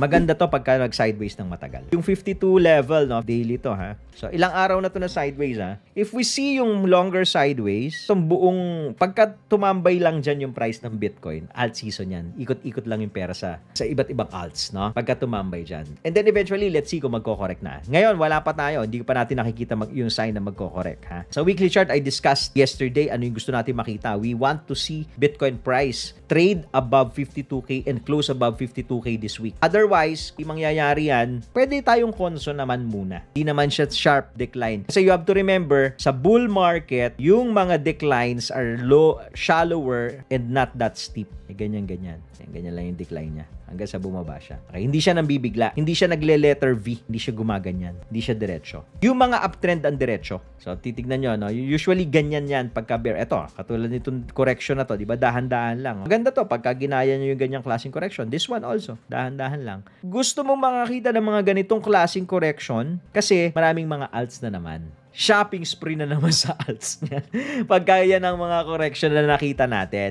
Maganda to pagka nag-sideways ng matagal. Yung 52 level, no, daily to, ha. So, ilang araw na to na sideways, ha. If we see yung longer sideways, itong buong, pagka tumambay lang dyan yung price ng Bitcoin, alt season yan. Ikot-ikot lang yung pera sa iba't ibang alts, no? Pagka tumambay dyan. And then eventually, let's see kung magko-correct na. Ngayon, wala pa tayo. Hindi pa natin nakikita yung sign na magko-correct, ha. Sa weekly chart, I discussed yesterday ano yung gusto natin makita. We want to see Bitcoin price trade above 52K and close above 52K this week. Otherwise, yung mangyayari yan, pwede tayong konso naman muna. Hindi naman siya sharp decline. Kasi you have to remember, sa bull market, yung mga declines are shallower and not that steep. Ganyan-ganyan. Ganyan lang yung decline niya. Hanggang sa bumaba siya. Okay? Hindi siya nambibigla. Hindi siya nagle-letter V. Hindi siya gumaganyan. Hindi siya diretso. Yung mga uptrend ang diretso. So, titignan nyo, no? Usually, ganyan yan pagka bear. Ito, katulad nitong correction na to, di ba? Dahan-dahan lang. Maganda to, pagka ginaya nyo yung ganyang klaseng correction. This one also, dahan-dahan lang. Gusto mong makakita ng mga ganitong klaseng correction kasi maraming mga alts na naman. Shopping spree na naman sa alts niyan. Pagka yan ang mga correction na nakita natin.